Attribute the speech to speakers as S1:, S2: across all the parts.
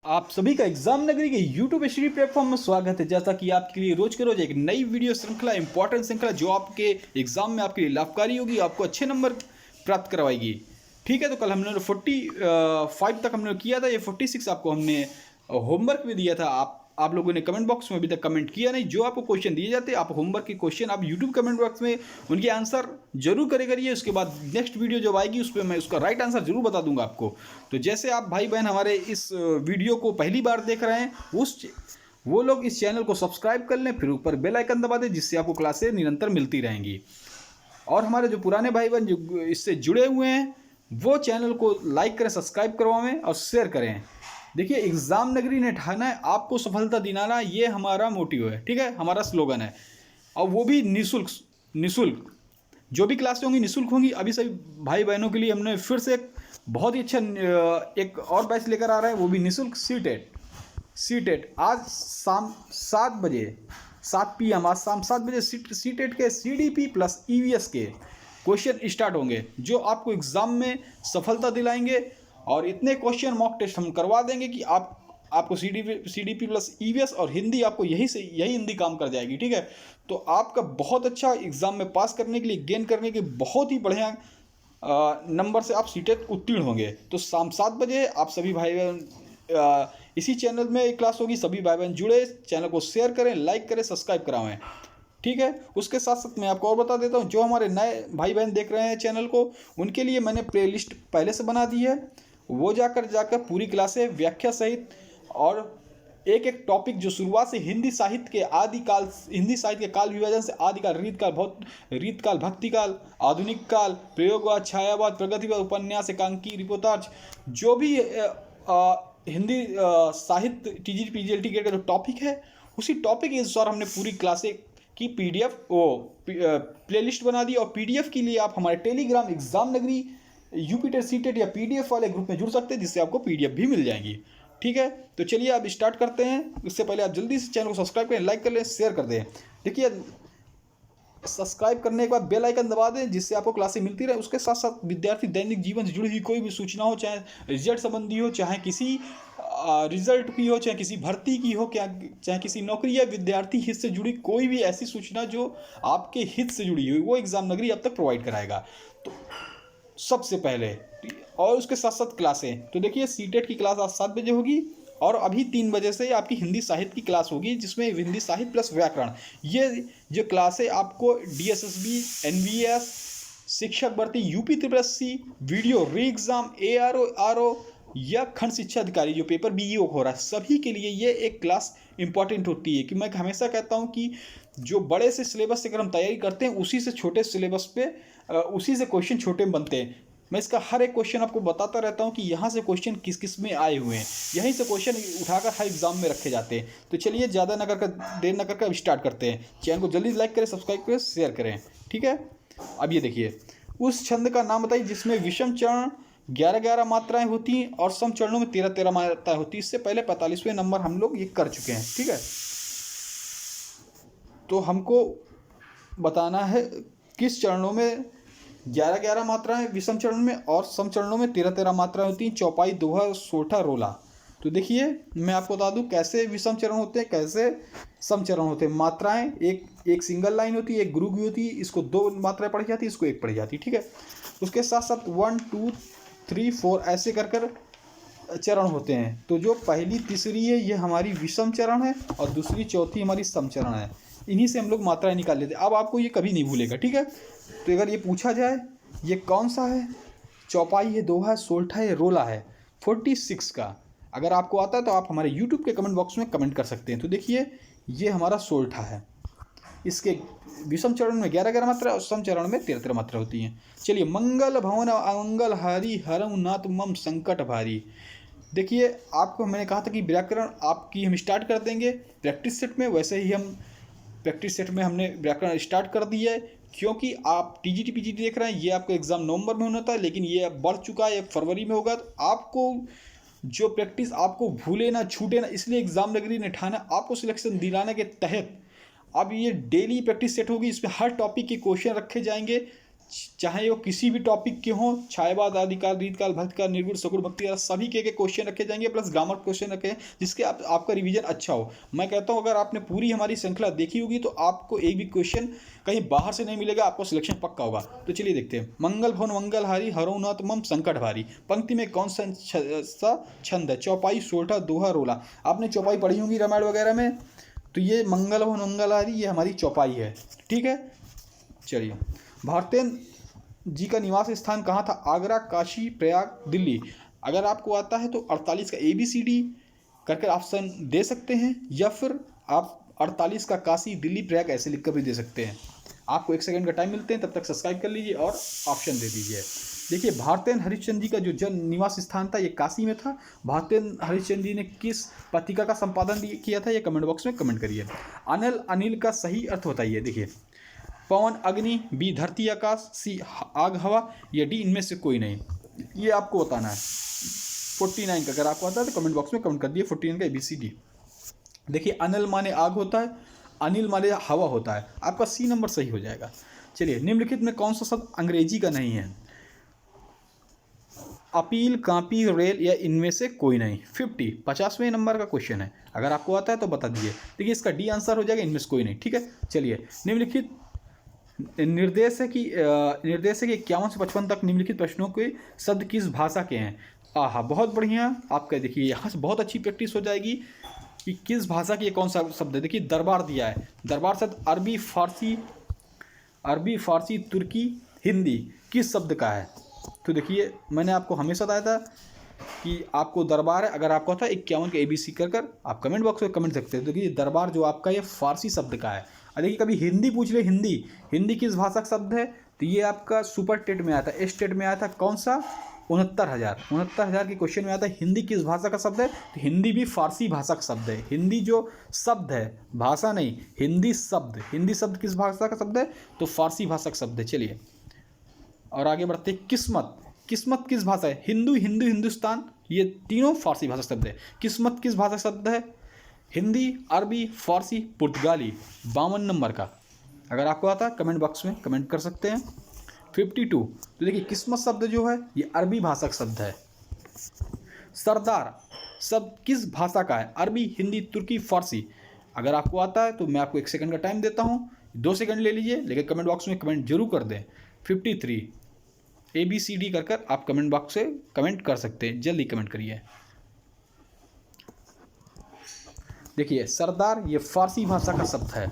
S1: आप सभी का एग्जाम नगरी के यूट्यूब स्टडी प्लेटफॉर्म में स्वागत है। जैसा कि आपके लिए रोज के रोज एक नई वीडियो श्रृंखला, इंपॉर्टेंट श्रृंखला जो आपके एग्जाम में आपके लिए लाभकारी होगी, आपको अच्छे नंबर प्राप्त करवाएगी। ठीक है, तो कल हमने 45 तक हमने किया था, ये 46 आपको हमने होमवर्क में दिया था। आप लोगों ने कमेंट बॉक्स में अभी तक कमेंट किया नहीं। जो आपको क्वेश्चन दिए जाते हैं, आप होमवर्क के क्वेश्चन आप यूट्यूब कमेंट बॉक्स में उनके आंसर जरूर करिए। उसके बाद नेक्स्ट वीडियो जब आएगी उस पर मैं उसका राइट आंसर जरूर बता दूंगा आपको। तो जैसे आप भाई बहन हमारे इस वीडियो को पहली बार देख रहे हैं, वो लोग इस चैनल को सब्सक्राइब कर लें, फिर ऊपर बेल आइकन दबा दें, जिससे आपको क्लासेस निरंतर मिलती रहेंगी। और हमारे जो पुराने भाई बहन जो इससे जुड़े हुए हैं, वो चैनल को लाइक करें, सब्सक्राइब करवाएं और शेयर करें। देखिए, एग्जाम नगरी ने ठाना है आपको सफलता दिलाना, ये हमारा मोटिव है। ठीक है, हमारा स्लोगन है, और वो भी निःशुल्क। जो भी क्लासें होंगी निःशुल्क होंगी। अभी सभी भाई बहनों के लिए हमने फिर से एक बहुत ही अच्छा एक और बैच लेकर आ रहा है, वो भी निःशुल्क सी टेट। आज शाम 7 बजे 7 PM आज शाम 7 बजे सी टेट के CDP प्लस EVS के क्वेश्चन स्टार्ट होंगे, जो आपको एग्ज़ाम में सफलता दिलाएंगे। और इतने क्वेश्चन मॉक टेस्ट हम करवा देंगे कि आपको CDP प्लस EVS और हिंदी आपको यही हिंदी काम कर जाएगी। ठीक है, तो आपका बहुत अच्छा एग्ज़ाम में पास करने के लिए, गेन करने के बहुत ही बढ़िया नंबर से आप सीटेट उत्तीर्ण होंगे। तो शाम 7 बजे आप सभी भाई बहन इसी चैनल में एक क्लास होगी। सभी भाई बहन जुड़े, चैनल को शेयर करें, लाइक करें, सब्सक्राइब कराएं। ठीक है, उसके साथ साथ मैं आपको और बता देता हूँ, जो हमारे नए भाई बहन देख रहे हैं चैनल को, उनके लिए मैंने प्लेलिस्ट पहले से बना दी है। वो जाकर पूरी क्लासें व्याख्या सहित और एक एक टॉपिक जो शुरुआत से हिंदी साहित्य के काल विभाजन से आदिकाल, रीतकाल, भक्तिकाल, आधुनिक काल, प्रयोगवाद, छायावाद, प्रगतिवाद, उपन्यास, एकांकी, रिपोर्टाज, जो भी हिंदी साहित्य TGT PGLT का जो टॉपिक है, उसी टॉपिक के अनुसार हमने पूरी क्लासें की PDF प्लेलिस्ट बना दी। और PDF के लिए आप हमारे टेलीग्राम एग्जाम नगरी यूपीटेट सीटेट या PDF वाले ग्रुप में जुड़ सकते हैं, जिससे आपको PDF भी मिल जाएंगी। ठीक है, तो चलिए अब स्टार्ट करते हैं। उससे पहले आप जल्दी से चैनल को सब्सक्राइब करें, लाइक कर लें, शेयर कर दें। देखिए, सब्सक्राइब करने के बाद बेल आइकन दबा दें, जिससे आपको क्लासें मिलती रहे। उसके साथ साथ विद्यार्थी दैनिक जीवन से जुड़ी हुई कोई भी सूचना हो, चाहे रिजल्ट संबंधी हो, चाहे किसी रिजल्ट की हो, चाहे किसी भर्ती की हो, चाहे किसी नौकरी या विद्यार्थी हित से जुड़ी कोई भी ऐसी सूचना जो आपके हित से जुड़ी हुई, वो एग्जाम नगरी अब तक प्रोवाइड कराएगा। तो सबसे पहले, और उसके साथ साथ क्लासें, तो देखिए सीटेट की क्लास आज 7 बजे होगी, और अभी 3 बजे से आपकी हिंदी साहित्य की क्लास होगी, जिसमें हिंदी साहित्य प्लस व्याकरण। ये जो क्लासें आपको DSSB, NVS, शिक्षक भर्ती, UP SSC, वीडियो री एग्जाम, ARO, RO या खंड शिक्षा अधिकारी जो पेपर BEO हो रहा है, सभी के लिए ये एक क्लास इंपॉर्टेंट होती है। कि मैं हमेशा कहता हूँ कि जो बड़े से सिलेबस से अगर हम तैयारी करते हैं, उसी से छोटे सिलेबस पे उसी से क्वेश्चन छोटे बनते हैं। मैं इसका हर एक क्वेश्चन आपको बताता रहता हूँ कि यहाँ से क्वेश्चन किस किस में आए हुए हैं, यहीं से क्वेश्चन उठाकर हर एग्जाम में रखे जाते हैं। तो चलिए ज़्यादा देर न करके स्टार्ट करते हैं। चैनल को जल्दी लाइक करें, सब्सक्राइब करें, शेयर करें। ठीक है, अब ये देखिए, उस छंद का नाम बताइए जिसमें विषम चरण 11-11 मात्राएं होती हैं और सम चरणों में 13-13 मात्राएं होती हैं। इससे पहले 45वें नंबर हम लोग ये कर चुके हैं। ठीक है, तो हमको बताना है किस चरणों में 11-11 मात्राएं विषम चरण में और सम चरणों में 13-13 मात्राएं होती हैं। चौपाई, दोहा, सोठा, रोला। तो देखिए, मैं आपको बता दूं कैसे विषम चरण होते हैं, कैसे सम चरण होते हैं। मात्राएं एक सिंगल लाइन होती है, एक गुरु की होती है, इसको 2 मात्राएं पढ़ी जाती है, इसको 1 पढ़ी जाती है। ठीक है, उसके साथ साथ 1 2 3 4 ऐसे कर चरण होते हैं। तो जो पहली तीसरी है ये हमारी विषम चरण है, और दूसरी चौथी हमारी सम चरण है। इन्हीं से हम लोग मात्राएं निकाल लेते हैं। अब आपको ये कभी नहीं भूलेगा। ठीक है, तो अगर ये पूछा जाए ये कौन सा है, चौपाई है, दोहा है, सोल्ठा है, रोला है, 46 का अगर आपको आता है तो आप हमारे YouTube के कमेंट बॉक्स में कमेंट कर सकते हैं। तो देखिए, ये हमारा सोल्ठा है। इसके विषम चरण में 11-11 मात्रा और सम चरण में 13-13 मात्रा होती हैं। चलिए, मंगल भवन अमंगल हारी, हरम नाथ मम संकट भारी। देखिए, आपको मैंने कहा था कि व्याकरण आपकी हम स्टार्ट कर देंगे प्रैक्टिस सेट में, वैसे ही हम प्रैक्टिस सेट में हमने व्याकरण स्टार्ट कर दिया है। क्योंकि आप TGT PGT देख रहे हैं, ये आपका एग्जाम नवंबर में होना था, लेकिन ये अब बढ़ चुका है, फरवरी में होगा। तो आपको जो प्रैक्टिस आपको भूले ना, छूटे ना, इसलिए एग्जाम नगरी ने ठाना आपको सिलेक्शन दिलाने के तहत अब ये डेली प्रैक्टिस सेट होगी। इसमें हर टॉपिक के क्वेश्चन रखे जाएंगे, चाहे वो किसी भी टॉपिक के हों, छायावाद, आदिकाल, रीतकाल, भक्तकाल, निर्गुण, सगुण, भक्ति, सभी के क्वेश्चन रखे जाएंगे, प्लस ग्रामर क्वेश्चन रखे हैं, जिसके आपका रिवीजन अच्छा हो। मैं कहता हूँ अगर आपने पूरी हमारी श्रृंखला देखी होगी तो आपको एक भी क्वेश्चन कहीं बाहर से नहीं मिलेगा, आपको सिलेक्शन पक्का होगा। तो चलिए देखते हैं। मंगल भवन मंगलहारी, हरोनाथ मम संकट भारी, पंक्ति में कौन सा छंद है? चौपाई, सोलठा, दोहा, रोला। आपने चौपाई पढ़ी होंगी रामायण वगैरह में, तो ये मंगल भवन मंगलहारी ये हमारी चौपाई है। ठीक है, चलिए। भारतेन जी का निवास स्थान कहाँ था? आगरा, काशी, प्रयाग, दिल्ली। अगर आपको आता है तो 48 का ABCD करके ऑप्शन दे सकते हैं, या फिर आप 48 का काशी, दिल्ली, प्रयाग ऐसे लिख कर भी दे सकते हैं। आपको 1 सेकंड का टाइम मिलते हैं, तब तक सब्सक्राइब कर लीजिए और ऑप्शन दे दीजिए। देखिए, भारतेन हरिश्चंद्र जी का जो जन्म निवास स्थान था ये काशी में था। भारतेन हरिश्चंद्र जी ने किस पत्रिका का संपादन किया था? ये कमेंट बॉक्स में कमेंट करिए। अनिल का सही अर्थ बताइए। देखिए, पवन अग्नि, B धरती आकाश, C आग हवा, या D इनमें से कोई नहीं। ये आपको बताना है। 49 का अगर आपको आता है तो कमेंट बॉक्स में कमेंट कर दिए 49 का ABCD। देखिए, अनिल माने आग होता है, अनिल माने हवा होता है। आपका C नंबर सही हो जाएगा। चलिए, निम्नलिखित में कौन सा शब्द अंग्रेजी का नहीं है? अपील, कापी, रेल, या इनमें से कोई नहीं। 50वें नंबर का क्वेश्चन है, अगर आपको आता है तो बता दीजिए। देखिए, इसका D आंसर हो जाएगा, इनमें से कोई नहीं। ठीक है, चलिए। निम्नलिखित निर्देश है कि 51 से 55 तक निम्नलिखित प्रश्नों के शब्द किस भाषा के हैं? बहुत बढ़िया। आपका देखिए यहाँ से बहुत अच्छी प्रैक्टिस हो जाएगी कि किस भाषा की कौन सा शब्द है। देखिए, दरबार दिया है। दरबार शब्द अरबी, फारसी, तुर्की, हिंदी किस शब्द का है? तो देखिए, मैंने आपको हमेशा बताया था कि आपको दरबार है। अगर आपको होता है 51 के ABC कर आप कमेंट बॉक्स में कमेंट सकते हैं। तो देखिए, दरबार जो आपका ये फारसी शब्द का है। देखिए, कभी हिंदी पूछ ले, हिंदी किस भाषा का शब्द है? तो ये आपका सुपर टेट में आया था, स्टेट में आया था। कौन सा? 69,000 के क्वेश्चन में आता है हिंदी किस भाषा का शब्द है? तो हिंदी भी फारसी भाषा का शब्द है। हिंदी जो शब्द है, भाषा नहीं, हिंदी शब्द किस भाषा का शब्द है? तो फारसी भाषा का शब्द है। चलिए और आगे बढ़ते हैं। किस्मत किस भाषा है? हिंदुस्तान, ये तीनों फारसी भाषा शब्द है। किस्मत किस भाषा शब्द है? हिंदी, अरबी, फारसी, पुर्तगाली। 52 नंबर का अगर आपको आता है कमेंट बॉक्स में कमेंट कर सकते हैं। 52। तो देखिए, किस्मत शब्द जो है ये अरबी भाषा का शब्द है। सरदार शब्द किस भाषा का है? अरबी, हिंदी, तुर्की, फारसी। अगर आपको आता है तो मैं आपको 1 सेकंड का टाइम देता हूँ, 2 सेकंड ले लीजिए, लेकिन कमेंट बॉक्स में कमेंट जरूर कर दें। 53 ABCD कर आप कमेंट बॉक्स से कमेंट कर सकते हैं, जल्दी कमेंट करिए। देखिए, सरदार ये फारसी भाषा का शब्द है।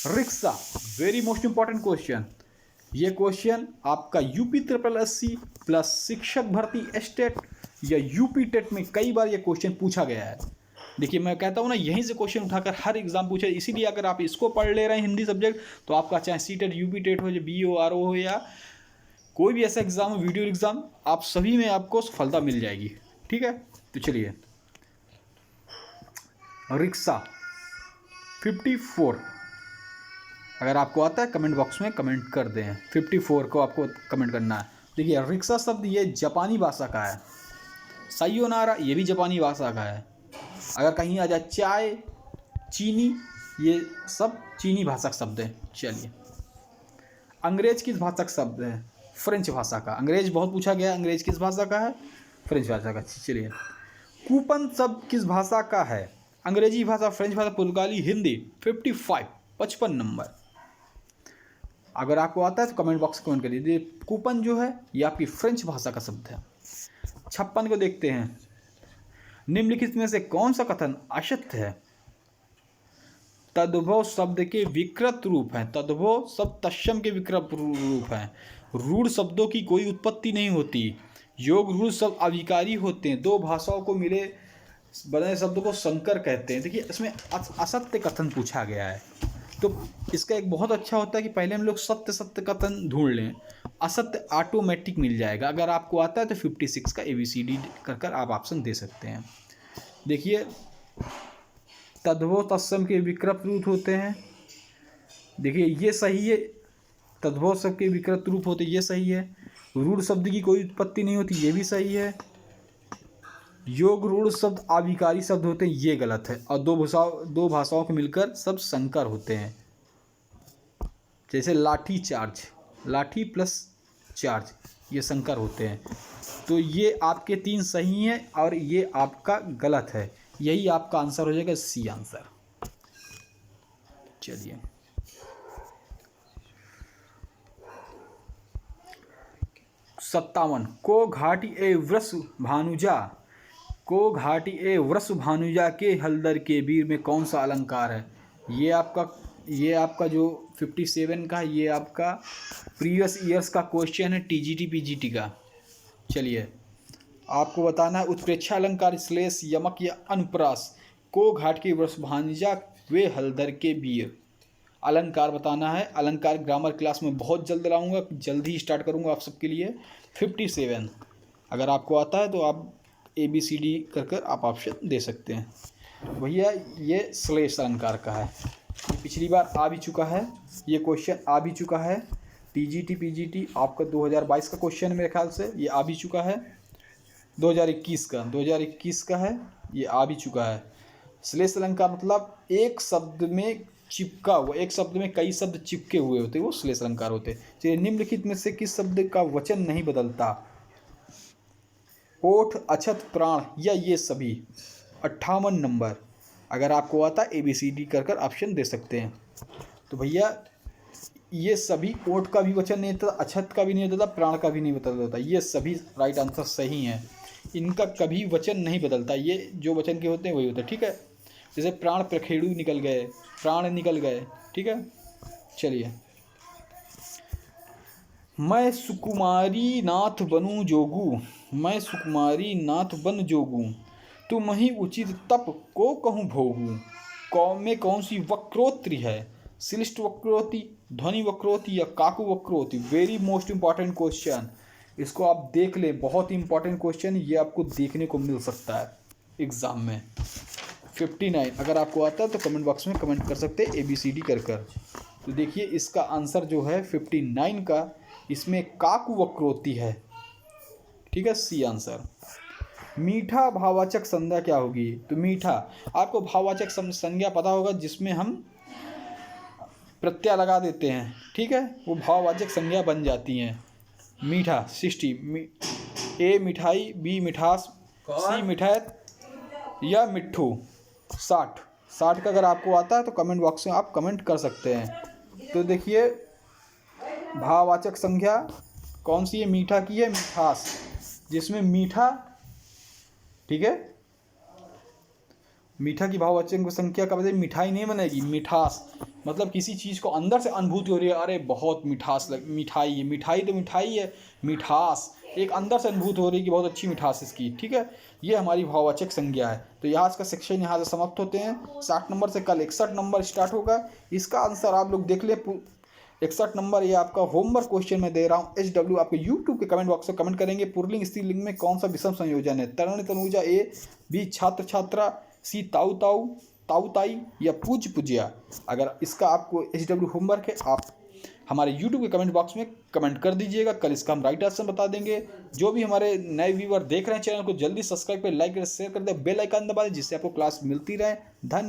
S1: Rickshaw, very most important question. ये क्वेश्चन आपका UP SSSC प्लस शिक्षक भर्ती स्टेट या UP टेट में कई बार ये क्वेश्चन पूछा गया है। देखिए, मैं कहता हूँ ना, यहीं से क्वेश्चन उठाकर हर एग्जाम पूछे। इसीलिए अगर आप इसको पढ़ ले रहे हैं हिंदी सब्जेक्ट, तो आपका चाहे CTET, UP टेट हो, BO RO हो, या कोई भी ऐसा एग्जाम हो, वीडियो एग्जाम, आप सभी में आपको सफलता मिल जाएगी। ठीक है, तो चलिए। रिक्शा 54 अगर आपको आता है कमेंट बॉक्स में कमेंट कर दें। 54 को आपको कमेंट करना है। देखिए, रिक्शा शब्द ये जापानी भाषा का है। सायोनारा ये भी जापानी भाषा का है। अगर कहीं आ जाए चाय, चीनी, ये सब चीनी भाषा का शब्द है। चलिए, अंग्रेज किस भाषा का शब्द है? फ्रेंच भाषा का। अंग्रेज बहुत पूछा गया, अंग्रेज किस भाषा का है? फ्रेंच भाषा का। चलिए, कूपन शब्द किस भाषा का है? अंग्रेजी भाषा, फ्रेंच भाषा, पुर्तगाली, हिंदी। 55 नंबर अगर आपको आता है तो कमेंट बॉक्स में कमेंट कर दीजिए। कूपन जो है ये आपकी फ्रेंच भाषा का शब्द है। 56 को देखते हैं। निम्नलिखित में से कौन सा कथन असत्य है? तद्भव शब्द के विकृत रूप हैं। तद्भव शब्द तत्सम के विकृत रूप हैं। रूढ़ शब्दों की कोई उत्पत्ति नहीं होती। योग रूढ़ शब्द अविकारी होते हैं। 2 भाषाओं को मिले बने शब्द को संकर कहते हैं। देखिए, इसमें असत्य कथन पूछा गया है, तो इसका एक बहुत अच्छा होता है कि पहले हम लोग सत्य कथन ढूंढ लें, असत्य ऑटोमेटिक मिल जाएगा। अगर आपको आता है तो 56 का ABCD कर आप ऑप्शन दे सकते हैं। देखिए, तद्भव तत्सम के विकृत रूप होते हैं। देखिए, ये सही है। तद्भव शब्द के विकृत रूप होते, ये सही है। रूढ़ शब्द की कोई उत्पत्ति नहीं होती, ये भी सही है। योग रूढ़ शब्द आविकारी शब्द होते हैं, ये गलत है। और 2 भाषाओं को मिलकर सब संकर होते हैं। जैसे लाठी चार्ज, लाठी प्लस चार्ज, ये संकर होते हैं। तो ये आपके 3 सही हैं और ये आपका गलत है। यही आपका आंसर हो जाएगा, सी आंसर। चलिए 57, को घाटी ए वृष भानुजा, को घाटी ए वृष भानुजा के हलदर के वीर में कौन सा अलंकार है? ये आपका जो 57 का, ये आपका प्रीवियस ईयर्स का क्वेश्चन है, टीजीटी पीजीटी का। चलिए आपको बताना है, उत्प्रेक्षा अलंकार श्लेष यमक या अनुप्रास, को घाट की वृष भानुजा वे हलदर के वीर। अलंकार बताना है। अलंकार ग्रामर क्लास में बहुत जल्द लाऊंगा, जल्दी ही स्टार्ट करूंगा आप सबके लिए। 57 अगर आपको आता है तो आप ABCD कर आप ऑप्शन दे सकते हैं। भैया ये श्लेष अलंकार का है, पिछली बार आ भी चुका है, ये क्वेश्चन आ भी चुका है। टीजीटी पीजीटी आपका 2022 का क्वेश्चन मेरे ख्याल से ये आ भी चुका है। 2021 का है, ये आ भी चुका है। श्लेष अलंकार मतलब एक शब्द में चिपका हुआ, एक शब्द में कई शब्द चिपके हुए होते, वो श्लेष अलंकार होते। चलिए निम्नलिखित में से किस शब्द का वचन नहीं बदलता? ओठ, अछत, प्राण या ये सभी। 58 नंबर। अगर आपको आता ABCD कर ऑप्शन दे सकते हैं। तो भैया ये सभी, ओठ का भी वचन नहीं बदलता, अछत का भी नहीं बदलता, प्राण का भी नहीं बदलता, ये सभी राइट आंसर सही हैं। इनका कभी वचन नहीं बदलता, ये जो वचन के होते हैं वही होते हैं। ठीक है, जैसे प्राण प्रखेड़ू निकल गए, प्राण निकल गए। ठीक है, चलिए मैं सुकुमारी नाथ बनूं जोगू, मैं सुकुमारी नाथ बन जोगू, तुम ही उचित तप को कहूँ भोगू। में कौन सी वक्रोक्ति है? श्लिष्ट वक्रोक्ति, ध्वनि वक्रोक्ति या काकु वक्रोक्ति? वेरी मोस्ट इंपॉर्टेंट क्वेश्चन, इसको आप देख लें, बहुत ही इंपॉर्टेंट क्वेश्चन, ये आपको देखने को मिल सकता है एग्जाम में। 59 अगर आपको आता है तो कमेंट बॉक्स में कमेंट कर सकते हैं ABCD कर। तो देखिए इसका आंसर जो है 59 का, इसमें काकु वक्रोक्ति है। ठीक है, सी आंसर। मीठा भाववाचक संज्ञा क्या होगी? तो मीठा, आपको भाववाचक संज्ञा पता होगा जिसमें हम प्रत्यय लगा देते हैं। ठीक है, वो भाववाचक संज्ञा बन जाती हैं। मीठा 60, A मिठाई, B मिठास, C मिठाई या मिट्ठू 60 का अगर आपको आता है तो कमेंट बॉक्स में आप कमेंट कर सकते हैं। तो देखिए भाववाचक संज्ञा कौन सी है? मीठा की है, मिठास, जिसमें मीठा, ठीक है, मीठा की भाववाचक संख्या का मतलब मिठाई नहीं बनेगी, मिठास, मतलब किसी चीज़ को अंदर से अनुभूति हो रही है, अरे बहुत मिठास मिठाई है, मिठाई तो मिठाई है, मिठास एक अंदर से अनुभूति हो रही है कि बहुत अच्छी मिठास इसकी। ठीक है, ये हमारी भाववाचक संज्ञा है। तो यहाँ का सेक्शन यहाँ से समाप्त होते हैं। 60 नंबर से कल 61 नंबर स्टार्ट होगा। इसका आंसर आप लोग देख ले, 61 नंबर ये आपका होमवर्क क्वेश्चन मैं दे रहा हूँ। HW आपके यूट्यूब के कमेंट बॉक्स में कमेंट करेंगे, पुल्लिंग स्त्रीलिंग में कौन सा विषम संयोजन है? तरुण तनुजा A, B छात्र छात्रा, C ताऊ ताऊ ताऊ ताई या पूज पूजिया। अगर इसका आपको HW होमवर्क है, आप हमारे YouTube के कमेंट बॉक्स में कमेंट कर दीजिएगा। कल इसका हम राइट आंसर बता देंगे। जो भी हमारे नए व्यूअर देख रहे हैं चैनल को जल्दी सब्सक्राइब कर, लाइक कर, शेयर कर दे, बेल आइकन दबा दें जिससे आपको क्लास मिलती रहे। धन्यवाद।